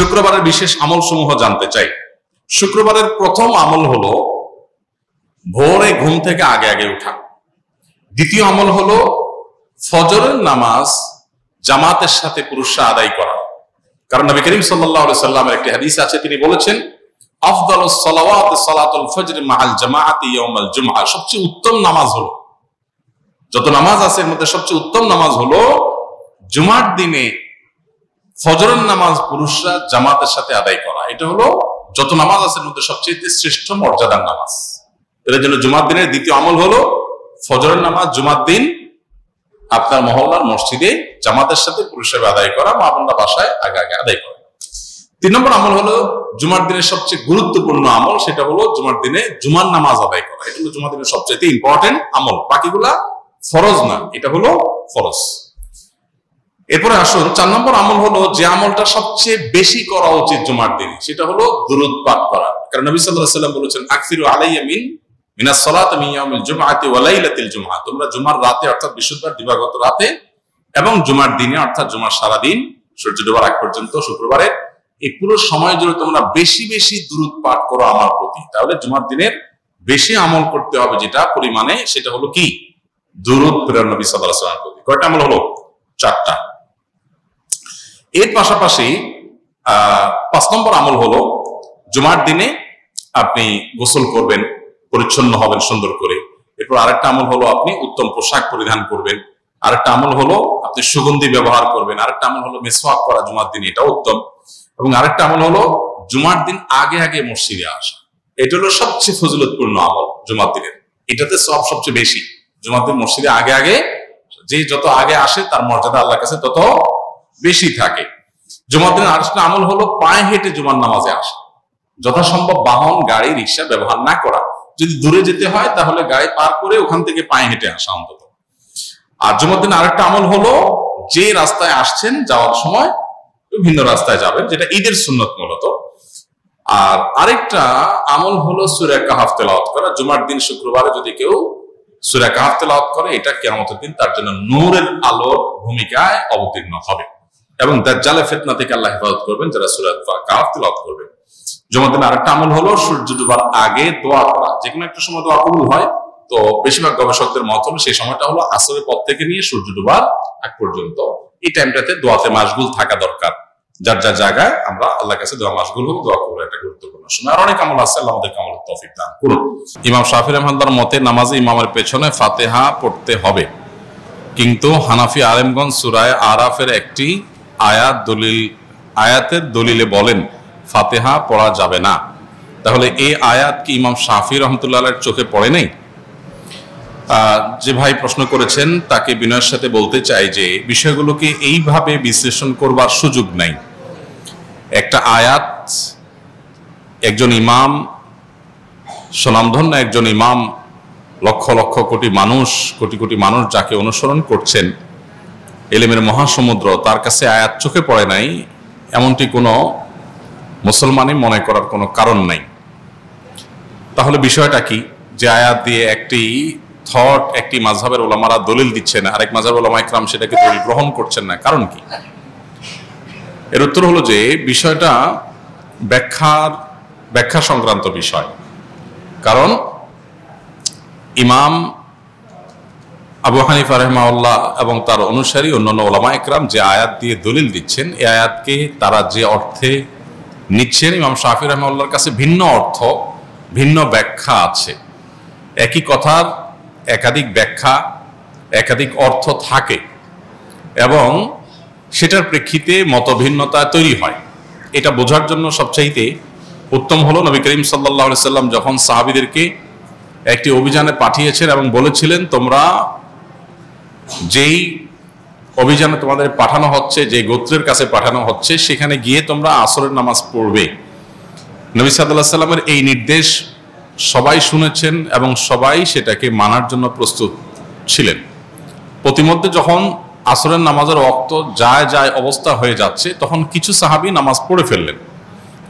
শুক্রবারের বিশেষ আমল সমূহ জানতে চাই। শুক্রবারের প্রথম আমল হলো ভোরে ঘুম থেকে আগে আগে উঠা। দ্বিতীয় আমল হলো ফজরের নামাজ জামাতের সাথে পুরুষরা আদায় করা। কারণ নবী করিম সাল্লাল্লাহু আলাইহি সাল্লামের একটি হাদিস আছে, তিনি বলেছেন আফদালুস সালাওয়াত সালাতুল ফজর মাআল জামাআতি ইয়াউমাল জুমআহ। সবচেয়ে উত্তম নামাজ হলো, যত নামাজ আছে এর মধ্যে সবচেয়ে উত্তম নামাজ হলো জুমার দিনে ফজরের নামাজ পুরুষরা জামাতের সাথে আদায় করা। এটা হলো যত নামাজ আছে এর মধ্যে সবচেয়ে শ্রেষ্ঠ মর্যাদার নামাজ। এর জন্য জুমার দিনের দ্বিতীয় আমল হলো ফজরের নামাজ জুমার দিন আপনার মহল্লার মসজিদে জামাতের সাথে পুরুষরা আদায় করা, মা বোনরা বাসায় আগে আগে আদায় করা। 3 নম্বর আমল হলো জুমার দিনের সবচেয়ে গুরুত্বপূর্ণ আমল, সেটা হলো জুমার দিনে জুমার নামাজ আদায় করা। এটা হলো জুমার দিনের সবচেয়ে ইম্পর্টেন্ট আমল, বাকিগুলা ফরজ না, এটা হলো ফরজ। এরপরে আসুন 4 নম্বর আমল হলো যে আমলটা সবচেয়ে বেশি করা উচিত জুমার দিনে, সেটা হলো দুরূদ পাঠ করা। কারণ নবী সাল্লাল্লাহু আলাইহি ওয়াসাল্লাম বলেছেন আকসিরু আলাইয়া মিনাস সালাতি মিন ইয়াউমিল জুমআতি ওয়া লাইলাতিল জুমআহ। তোমরা জুমার রাতে অর্থাৎ বৃহস্পতিবার দিবাগত রাতে এবং জুমার দিনে অর্থাৎ জুমার সারা দিন সূর্য ডোবার আগ পর্যন্ত শুক্রবারে এই পুরো সময় জুড়ে তোমরা বেশি বেশি দুরূদ পাঠ করো আমার প্রতি। তাহলে জুমার দিনের বেশি আমল করতে হবে যেটা পরিমাণে, সেটা হলো কি দুরূদ প্রেরণ নবী সাল্লাল্লাহু আলাইহি ওয়াসাল্লামের প্রতি। কয়টা আমল হলো? 4টা। এর পাশাপাশি 5 নম্বর আমল হলো জুমার দিনে আপনি গোসল করবেন, পরিচ্ছন্ন হবেন সুন্দর করে। এরপর আরেকটা আমল হলো আপনি উত্তম পোশাক পরিধান করবেন। আরেকটা আমল হলো আপনি সুগন্ধি ব্যবহার করবেন। আরেকটা আমল হলো মিসওয়াক করা জুমার দিন, এটা উত্তম। এবং আরেকটা আমল হলো জুমার দিন আগে আগে মসজিদে আসা। এটা হলো সবচেয়ে ফজিলতপূর্ণ আমল জুমার দিনের, এটাতে সব সবচেয়ে বেশি। জুমার দিন মসজিদে আগে আগে, যে যত আগে আসে তার মর্যাদা আল্লাহর কাছে তত বেশি থাকে। জুমার দিনের আরেকটা আমল হলো পায়ে হেঁটে জুমার নামাজে আসা। যথাসম্ভব বাহন, গাড়ি, রিক্সা ব্যবহার না করা। যদি দূরে যেতে হয় তাহলে গাড়ি পার করে ওখান থেকে পায়ে হেঁটে আসা অন্তত। আর জুমার দিন আরেকটা আমল হলো যে রাস্তায় আসছেন যাওয়ার সময় বিভিন্ন রাস্তায় যাবেন, যেটা ঈদের সুন্নত মূলত। আর আরেকটা আমল হলো সূরা কাহফ তেলাওয়াত করা। জুমার দিন শুক্রবারে যদি কেউ সূরা কাহফ তেলাওয়াত করে, এটা কিয়ামতের দিন তার জন্য নূরের আলোর ভূমিকায় অবতীর্ণ হবে এবং দাজ্জালের ফিতনা থেকে আল্লাহ হেফাজত করবেন যারা সূরা কাহফ তেলাওয়াত করবে। জুমার দিন আরেকটা আমল হলো সূর্য ডোবার আগে দোয়া করা। যে কোনো একটা সময় দোয়া কবুল হয়, তো বেশিরভাগ গবেষকদের মত হলো সেই সময়টা হলো আসরের পর থেকে নিয়ে সূর্য ডোবার আগ পর্যন্ত। এই টাইমটাতে দোয়াতে মাশগুল থাকা দরকার। যার যার জায়গায় আমরা আল্লাহর কাছে দোয়া মাশগুল হবো, দোয়া করবো, একটা গুরুত্বপূর্ণ সময়। আর অনেক আমল আছে, আল্লাহ আমাদেরকে আমলের তৌফিক দান করুন। ইমাম শাফিঈ রাহমাতুল্লাহর মতে নামাজে ইমামের পেছনে ফাতিহা পড়তে হবে, কিন্তু হানাফি আলেমগঞ্জ সূরা আরাফের একটি আয়াতের দলিলে বলেন ফাতিহা পড়া যাবে না। তাহলে এই আয়াত কি ইমাম শাফিঈ রাহমাতুল্লাহর চোখে পড়ে নাই? যে ভাই প্রশ্ন করেছেন তাকে বিনয়ের সাথে বলতে চাই যে বিষয়গুলোকে এইভাবে বিশ্লেষণ করবার সুযোগ নাই। একটা আয়াত, একজন ইমাম, স্বনামধন্য একজন ইমাম, লক্ষ লক্ষ কোটি কোটি মানুষ যাকে অনুসরণ করছেন, ইলমের মহাসমুদ্র, তার কাছে আয়াত চোখে পড়ে নাই এমনটি কোনো মুসলমানই মনে করার কোনো কারণ নাই। তাহলে বিষয়টা কি? যে আয়াত দিয়ে একটি থট একটি মাযহাবের ওলামারা দলিল দিচ্ছেন, আরেক মাযহাবের ওলামা ইকরাম সেটাকে দলিল গ্রহণ করছেন না, কারণ কি? এর উত্তর হলো যে বিষয়টা ব্যাখ্যা সংক্রান্ত বিষয়। কারণ ইমাম আবু হানিফা রাহিমাহুল্লাহ এবং তার অনুসারী অন্যান্য ওলামা ইকরাম যে আয়াত দিয়ে দলিল দিচ্ছেন, এই আয়াতকে তারা যে অর্থে নিচ্ছেন, ইমাম শাফিঈ রাহিমাহুল্লাহর কাছে ভিন্ন অর্থ, ভিন্ন ব্যাখ্যা আছে। একই কথার একাধিক ব্যাখ্যা, একাধিক অর্থ থাকে এবং সেটার প্রেক্ষিতে মতভিন্নতা তৈরি হয়। এটা বোঝার জন্য সবচাইতে উত্তম হলো নবী করিম সাল্লাল্লাহু আলাইহি সাল্লাম যখন সাহাবীদেরকে একটি অভিযানে পাঠিয়েছেন এবং বলেছিলেন তোমরা যেই অভিযানে তোমাদের পাঠানো হচ্ছে, যে গোত্রের কাছে পাঠানো হচ্ছে, সেখানে গিয়ে তোমরা আসরের নামাজ পড়বে। নবী সাল্লাল্লাহু আলাইহি সাল্লামের এই নির্দেশ সবাই শুনেছেন এবং সবাই সেটাকে মানার জন্য প্রস্তুত ছিলেন। প্রতিমধ্যে যখন আসরের নামাজের ওয়াক্ত যায় অবস্থা হয়ে যাচ্ছে, তখন কিছু সাহাবী নামাজ পড়ে ফেললেন।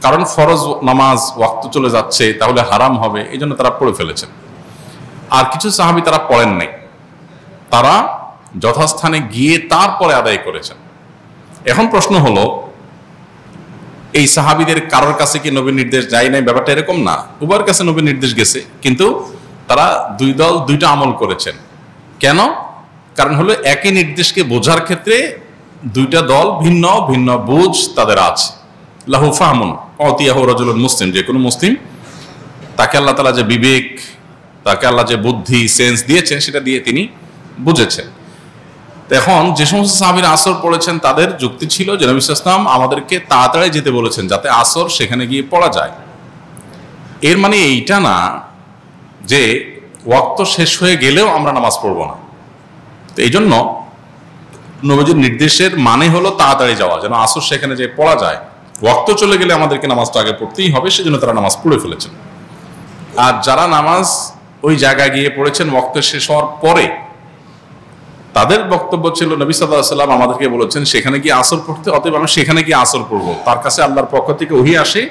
কারণ ফরজ নামাজ ওয়াক্ত চলে যাচ্ছে, তাহলে হারাম হবে, এই জন্য তারা পড়ে ফেলেছেন। আর কিছু সাহাবী তারা পড়েন নাই, তারা যথাস্থানে গিয়ে তারপরে আদায় করেছেন। এখন প্রশ্ন হলো এই সাহাবীদের কারোর কাছে কি নবীর নির্দেশ যায় নাই? ব্যাপারটা এরকম না, উভয়ের কাছে নবীর নির্দেশ গেছে, কিন্তু তারা দুই দল দুইটা আমল করেছেন। কেন? কারণ হলো একই নির্দেশকে বোঝার ক্ষেত্রে দুইটা দল ভিন্ন ভিন্ন বুঝ তাদের আছে। লাহু ফাহমুন অতিয়াহু রাজুলুন মুসলিম, যে কোনো মুসলিম তাকে আল্লাহ তাআলা যে বিবেক, তাকে আল্লাহ যে বুদ্ধি সেন্স দিয়েছেন সেটা দিয়ে তিনি বুঝেছেন। এখন যে সমস্ত সাহাবীরা আসর পড়েছেন তাদের যুক্তি ছিল যে নবী সাল্লাল্লাহু আলাইহি ওয়াসাল্লাম আমাদেরকে তাড়াতাড়ি যেতে বলেছেন যাতে আসর সেখানে গিয়ে পড়া যায়। এর মানে এইটা না যে ওয়াক্ত শেষ হয়ে গেলেও আমরা নামাজ পড়বো না। তো এই জন্য নবীজির নির্দেশের মানে হলো তাড়াতাড়ি যাওয়া, যেন আসর সেখানে যে পড়া যায়। ওয়াক্ত চলে গেলে আমাদেরকে নামাজটা আগে পড়তেই হবে, সেজন্য তারা নামাজ পড়ে ফেলেছেন। আর যারা নামাজ ওই জায়গায় গিয়ে পড়েছেন ওয়াক্ত শেষ হওয়ার পরে, তাদের বক্তব্য ছিল নবী সাল্লাল্লাহু আলাইহি ওয়াসাল্লাম আমাদেরকে বলেছেন সেখানে গিয়ে আসর পড়তে, অতএব আমি সেখানে গিয়ে আসর পড়বো। তার কাছে আল্লাহর পক্ষ থেকে ওহী আসে,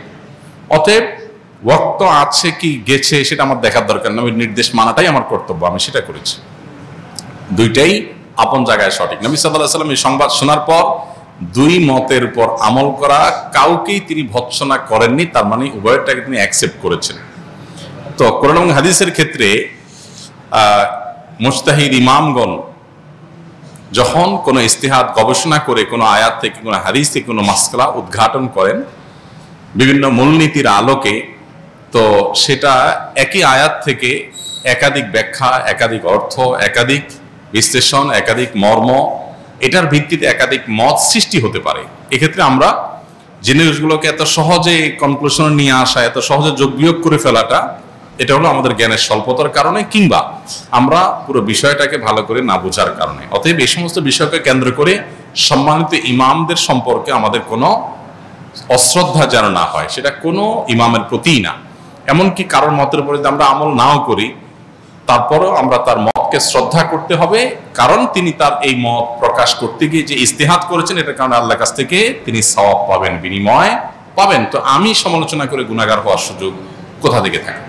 অতএব ওয়াক্ত আছে কি গেছে সেটা আমার দেখার দরকার, নবীর নির্দেশ মানাটাই আমার কর্তব্য, আমি সেটা করেছি। দুইটাই আপন জায়গায় সঠিক। নবী সাল্লাল্লাহু আলাইহি ওয়াসাল্লাম এই সংবাদ শোনার পর দুই মতের উপর আমল করা কাউকেই তিনি ভৎসনা করেননি, তার মানে উভয়টাকে তিনি অ্যাকসেপ্ট করেছেন। তো কোরআন এবং হাদিসের ক্ষেত্রে মুজতাহিদ ইমামগণ যখন কোনো ইস্তিহাদ গবেষণা করে কোনো আয়াত থেকে কোনো হাদিস থেকে কোনো মাসআলা উদ্ঘাটন করেন বিভিন্ন মূলনীতির আলোকে, তো সেটা একই আয়াত থেকে একাধিক ব্যাখ্যা, একাধিক অর্থ, একাধিক বিশ্লেষণ, একাধিক মর্ম, এটার ভিত্তিতে একাধিক মত সৃষ্টি হতে পারে। এক্ষেত্রে আমরা জিনিসগুলোকে এত সহজে কনক্লুশনে নিয়ে আসা, এত সহজে যোগ বিয়োগ করে ফেলাটা, এটা হলো আমাদের জ্ঞানের স্বল্পতার কারণে, কিংবা আমরা পুরো বিষয়টাকে ভালো করে না বোঝার কারণে। অতএব এই সমস্ত বিষয়কে কেন্দ্র করে সম্মানিত ইমামদের সম্পর্কে আমাদের কোনো অশ্রদ্ধা যেন না হয়, সেটা কোনো ইমামের প্রতিই না। এমনকি কারোর মতের উপরে যদি আমরা আমল নাও করি, তারপরও আমরা তার মতকে শ্রদ্ধা করতে হবে, কারণ তিনি তার এই মত প্রকাশ করতে গিয়ে যে ইস্তেহাদ করেছেন, এটার কারণে আল্লাহর কাছ থেকে তিনি সওয়াব পাবেন, বিনিময় পাবেন। তো আমি সমালোচনা করে গুনাহগার হওয়ার সুযোগ কোথা থেকে থাকে?